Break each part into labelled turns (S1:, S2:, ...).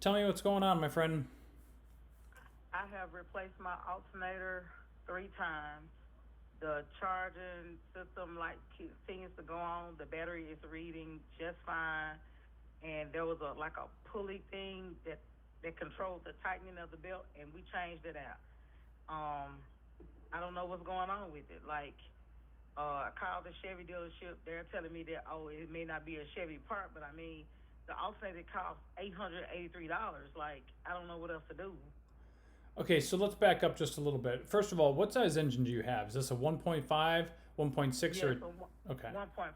S1: Tell me what's going on, my friend.
S2: I have replaced my alternator 3 times. The charging system continues to go on. The battery is reading just fine, and there was a pulley thing that controls the tightening of the belt, and we changed it out. Um, I don't know what's going on with it. I called the Chevy dealership. They're telling me that it may not be a Chevy part, but I mean, the alternator costs $883. I don't know what else to do.
S1: Okay, so let's back up just a little bit. First of all, what size engine do you have? Is this a 1.5, 1.6,
S2: Yes,
S1: or okay?
S2: 1.5.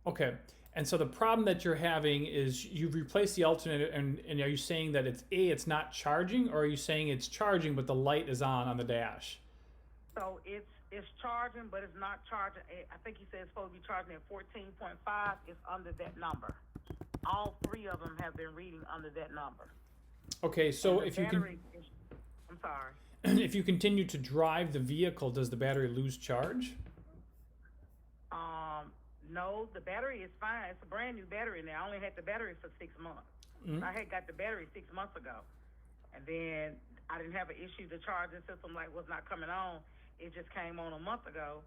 S1: Okay. And so the problem that you're having is you've replaced the alternator, and are you saying that it's not charging, or are you saying it's charging but the light is on the dash?
S2: So it's charging, but it's not charging. I think he said it's supposed to be charging at 14.5. It's under that number. All three of them have been reading under that number.
S1: Okay,
S2: And
S1: so
S2: the
S1: if you can,
S2: battery is, I'm sorry.
S1: if you continue to drive the vehicle, does the battery lose charge?
S2: No, the battery is fine. It's a brand new battery now. I only had the battery for 6 months. I had got the battery 6 months ago, and then I didn't have an issue. The charging system was not coming on. It just came on a month ago,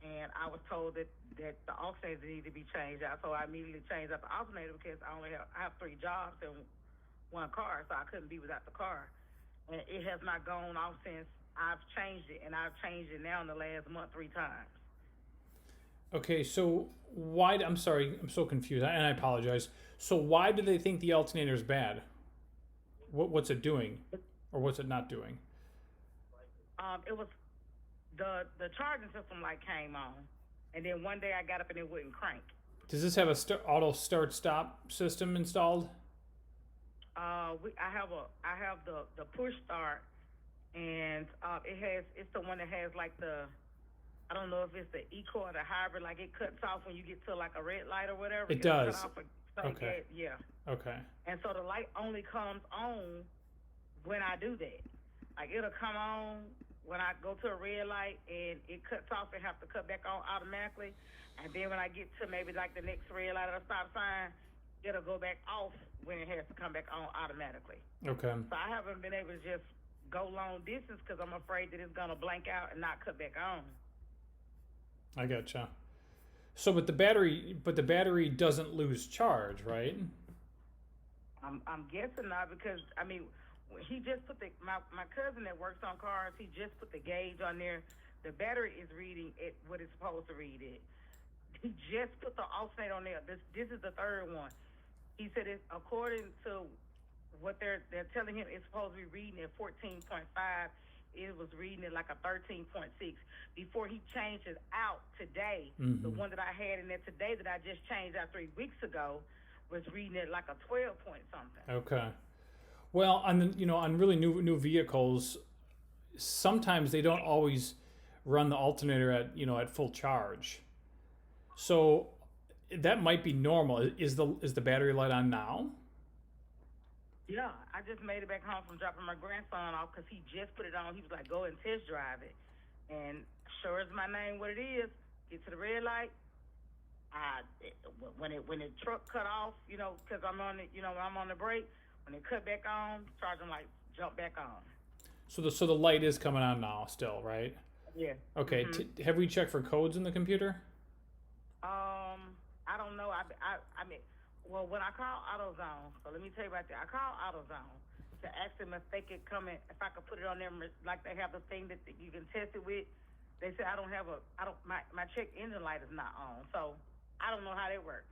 S2: and I was told that the alternator needed to be changed out. So I immediately changed out the alternator because I have 3 jobs and one car, so I couldn't be without the car. And it has not gone off since I've changed it, and I've changed it now in the last month 3 times.
S1: Okay, so why? I'm sorry, I'm so confused, and I apologize. So why do they think the alternator is bad? What's it doing, or what's it not doing?
S2: It was the charging system came on, and then one day I got up and it wouldn't crank.
S1: Does this have a auto start stop system installed?
S2: I have the push start, and it's the one that has the, I don't know if it's the eco or the hybrid. It cuts off when you get to a red light or whatever.
S1: It
S2: It'll
S1: does.
S2: Cut off
S1: Okay.
S2: yeah.
S1: Okay.
S2: And so the light only comes on when I do that. It'll come on when I go to a red light and it cuts off and have to cut back on automatically. And then when I get to maybe the next red light or a stop sign, it'll go back off when it has to come back on automatically.
S1: Okay.
S2: So I haven't been able to just go long distance because I'm afraid that it's gonna blank out and not cut back on.
S1: I gotcha. So, but the battery doesn't lose charge, right?
S2: I'm guessing not because he just put my cousin that works on cars. He just put the gauge on there. The battery is reading it what it's supposed to read it. He just put the alternator on there. This is the third one. He said it's according to what they're telling him it's supposed to be reading at 14.5. It was reading it like a 13.6 before he changed it out today. The one that I had in there today that I just changed out 3 weeks ago was reading it like a 12 point something.
S1: Okay. Well, on really new vehicles, sometimes they don't always run the alternator at full charge. So that might be normal. Is the battery light on now?
S2: Yeah, I just made it back home from dropping my grandson off because he just put it on. He was like, "Go and test drive it," and sure as my name, what it is, get to the red light. When the truck cut off, because I'm on it, I'm on the brake. When it cut back on, charging light jump back on.
S1: So the light is coming on now still, right?
S2: Yeah.
S1: Okay. Have we checked for codes in the computer?
S2: I don't know. Well, when I call AutoZone, so let me tell you about that. I called AutoZone to ask them if they could come in, if I could put it on there, like they have the thing that you can test it with. They said my check engine light is not on, so I don't know how that works.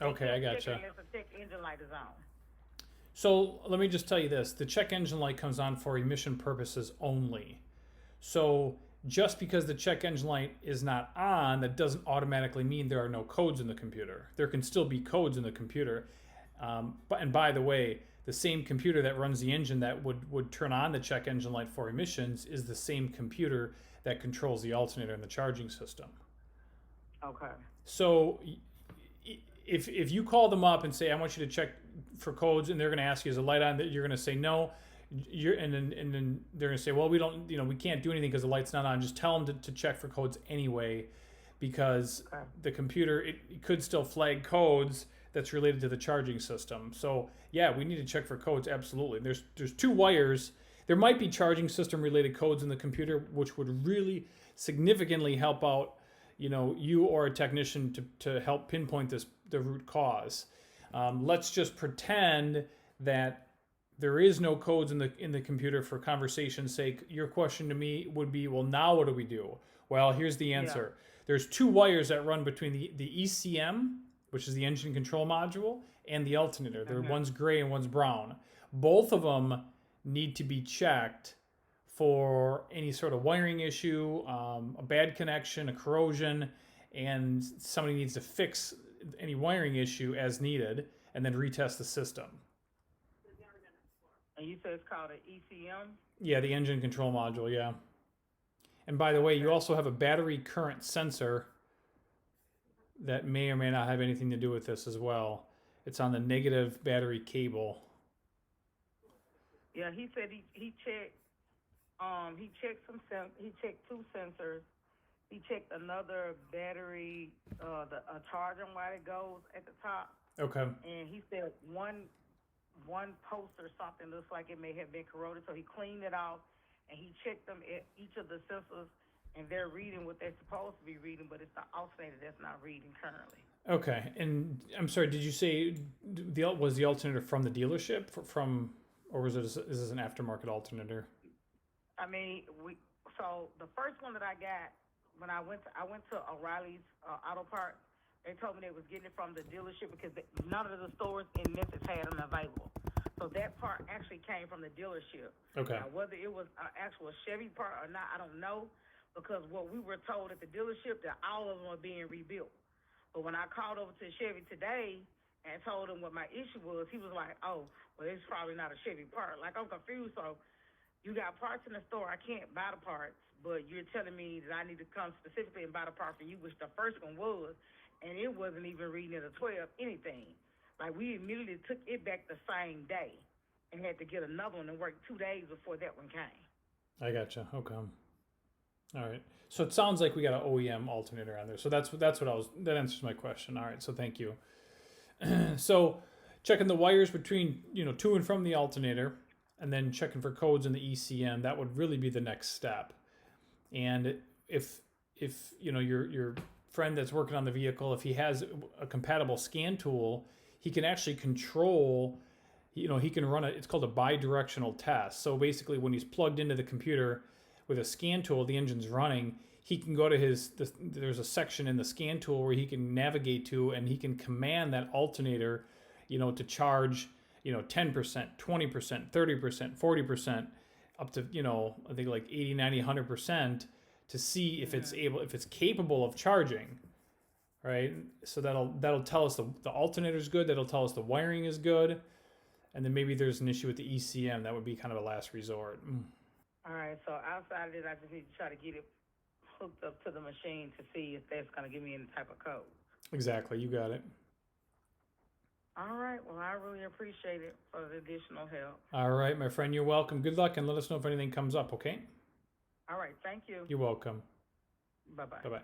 S1: Okay, I gotcha.
S2: Unless the check engine light is on.
S1: So let me just tell you this: the check engine light comes on for emission purposes only. So just because the check engine light is not on, that doesn't automatically mean there are no codes in the computer. There can still be codes in the computer. And by the way, the same computer that runs the engine that would turn on the check engine light for emissions is the same computer that controls the alternator and the charging system.
S2: Okay.
S1: So if you call them up and say, I want you to check for codes, and they're going to ask you, is the light on? You're going to say no. And then they're going to say, well, we don't, we can't do anything because the light's not on. Just tell them to check for codes anyway, because the computer, it could still flag codes that's related to the charging system. So yeah, we need to check for codes. Absolutely. There's 2 wires. There might be charging system related codes in the computer, which would really significantly help out, you or a technician to help pinpoint the root cause. Let's just pretend that there is no codes in the computer for conversation's sake. Your question to me would be, well, now what do we do? Well, here's the answer. There's 2 wires that run between the ECM, which is the engine control module, and the alternator. One's gray and one's brown. Both of them need to be checked for any sort of wiring issue, a bad connection, a corrosion, and somebody needs to fix any wiring issue as needed and then retest the system.
S2: And you said it's called an ECM?
S1: Yeah, the engine control module, yeah. And by the way, you also have a battery current sensor that may or may not have anything to do with this as well. It's on the negative battery cable.
S2: Yeah, he said he checked. He checked he checked 2 sensors. He checked another battery, a charging wire that goes at the top.
S1: Okay.
S2: And he said one post or something looks like it may have been corroded, so he cleaned it off and he checked them at each of the sensors, and they're reading what they're supposed to be reading, but it's the alternator that's not reading currently.
S1: Okay. And I'm sorry, did you say was the alternator from the dealership or is this an aftermarket alternator?
S2: I mean, so the first one that I got when I went to O'Reilly's Auto Parts, they told me they was getting it from the dealership because none of the stores in Memphis had them available. So that part actually came from the dealership.
S1: Okay.
S2: Now, whether it was an actual Chevy part or not, I don't know, because what we were told at the dealership that all of them were being rebuilt. But when I called over to Chevy today and told him what my issue was, he was like, "Oh, well, it's probably not a Chevy part." Like, I'm confused. So you got parts in the store, I can't buy the parts, but you're telling me that I need to come specifically and buy the part for you, which the first one was, and it wasn't even reading at a 12 anything. Like, we immediately took it back the same day and had to get another one and work 2 days before that one came.
S1: I gotcha. Okay. All right. So it sounds like we got an OEM alternator on there. So that answers my question. All right. So thank you. So checking the wires between, to and from the alternator, and then checking for codes in the ECM, that would really be the next step. And if your friend that's working on the vehicle, if he has a compatible scan tool, he can actually control, he can run it's called a bidirectional test. So basically when he's plugged into the computer with a scan tool, the engine's running, he can go to there's a section in the scan tool where he can navigate to, and he can command that alternator, to charge, 10%, 20%, 30%, 40%, up to, I think like 80, 90, 100% to see if it's capable of charging, right? So that'll tell us the alternator's good, that'll tell us the wiring is good, and then maybe there's an issue with the ECM. That would be kind of a last resort.
S2: All right, so outside of this, I just need to try to get it hooked up to the machine to see if that's going to give me any type of code.
S1: Exactly, you got it.
S2: All right, well, I really appreciate it for the additional help.
S1: All right, my friend, you're welcome. Good luck, and let us know if anything comes up, okay?
S2: All right, thank you.
S1: You're welcome.
S2: Bye-bye.
S1: Bye-bye.